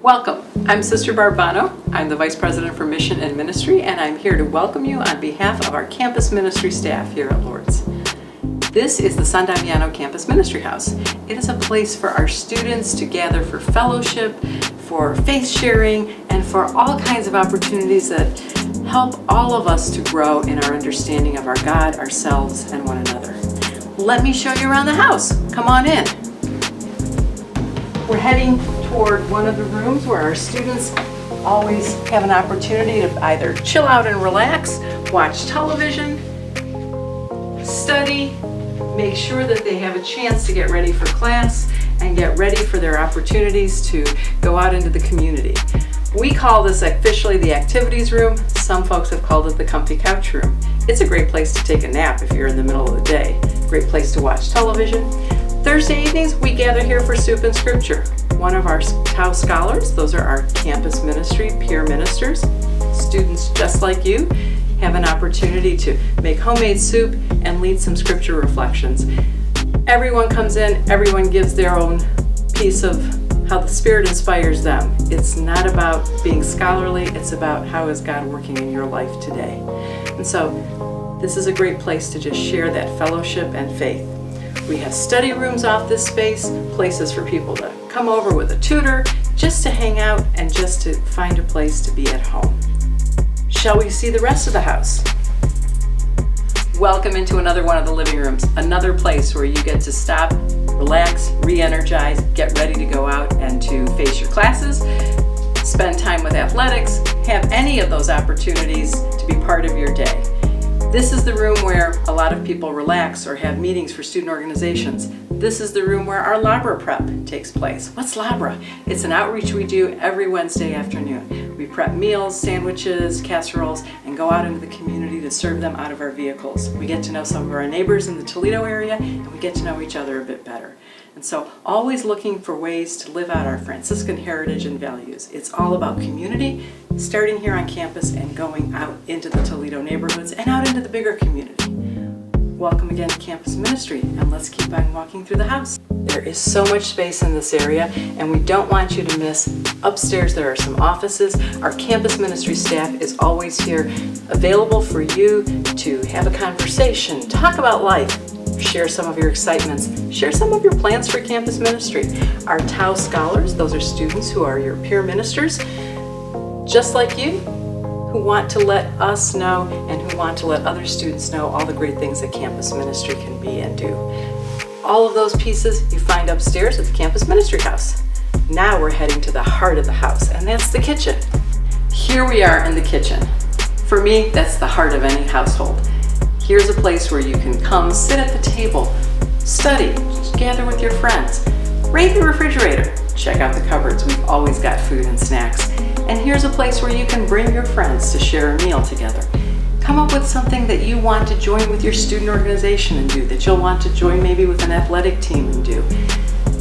Welcome. I'm Sister Barb Vano. I'm the Vice President for Mission and Ministry, and I'm here to welcome you on behalf of our campus ministry staff here at Lourdes. This is the San Damiano Campus Ministry House. It is a place for our students to gather for fellowship, for faith sharing, and for all kinds of opportunities that help all of us to grow in our understanding of our God, ourselves, and one another. Let me show you around the house. Come on in. We're heading toward one of the rooms where our students always have an opportunity to either chill out and relax, watch television, study, make sure that they have a chance to get ready for class and get ready for their opportunities to go out into the community. We call this officially the activities room. Some folks have called it the comfy couch room. It's a great place to take a nap if you're in the middle of the day. Great place to watch television. Thursday evenings, we gather here for soup and scripture. One of our Tau scholars, those are our campus ministry peer ministers, students just like you, have an opportunity to make homemade soup and lead some scripture reflections. Everyone comes in, everyone gives their own piece of how the Spirit inspires them. It's not about being scholarly, it's about how is God working in your life today. And so this is a great place to just share that fellowship and faith. We have study rooms off this space, places for people to come over with a tutor, just to hang out and just to find a place to be at home. Shall we see the rest of the house? Welcome into another one of the living rooms, another place where you get to stop, relax, re-energize, get ready to go out and to face your classes, spend time with athletics, have any of those opportunities to be part of your day. This is the room where a lot of people relax or have meetings for student organizations. This is the room where our Labra prep takes place. What's Labra? It's an outreach we do every Wednesday afternoon. We prep meals, sandwiches, casseroles, and go out into the community to serve them out of our vehicles. We get to know some of our neighbors in the Toledo area, and we get to know each other a bit better. And so always looking for ways to live out our Franciscan heritage and values. It's all about community, starting here on campus and going out into the Toledo neighborhoods and out into the bigger community. Welcome again to campus ministry, and let's keep on walking through the house. There is so much space in this area, and we don't want you to miss. Upstairs there are some offices. Our campus ministry staff is always here, available for you to have a conversation, talk about life, share some of your excitements, share some of your plans for campus ministry. Our Tau scholars, those are students who are your peer ministers, just like you, who want to let us know and who want to let other students know all the great things that campus ministry can be and do. All of those pieces you find upstairs at the campus ministry house. Now we're heading to the heart of the house, and that's the kitchen. Here we are in the kitchen. For me, that's the heart of any household. Here's a place where you can come, sit at the table, study, gather with your friends, raid the refrigerator, check out the cupboards. We've always got food and snacks. And here's a place where you can bring your friends to share a meal together. Come up with something that you want to join with your student organization and do, that you'll want to join maybe with an athletic team and do.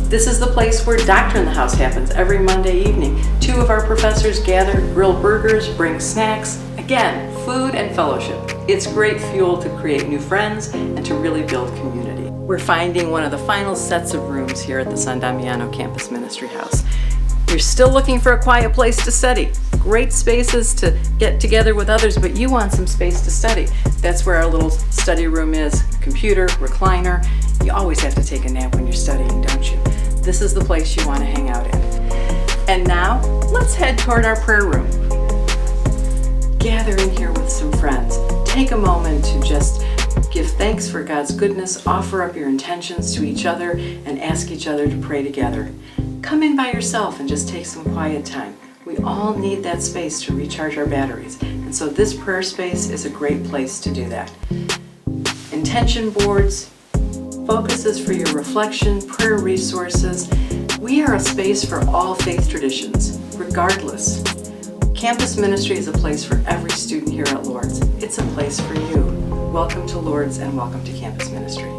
This is the place where Doctor in the House happens every Monday evening. 2 of our professors gather, grill burgers, bring snacks. Again, food and fellowship. It's great fuel to create new friends and to really build community. We're finding one of the final sets of rooms here at the San Damiano Campus Ministry House. You're still looking for a quiet place to study. Great spaces to get together with others, but you want some space to study. That's where our little study room is. Computer, recliner. You always have to take a nap when you're studying, don't you? This is the place you want to hang out in. And now, let's head toward our prayer room. Gather in here with some friends. Take a moment to just give thanks for God's goodness, offer up your intentions to each other, and ask each other to pray together. Come in by yourself and just take some quiet time. We all need that space to recharge our batteries, and so this prayer space is a great place to do that. Intention boards, focuses for your reflection, prayer resources. We are a space for all faith traditions, regardless. Campus ministry is a place for every student here at Lourdes. It's a place for you. Welcome to Lourdes and welcome to campus ministry.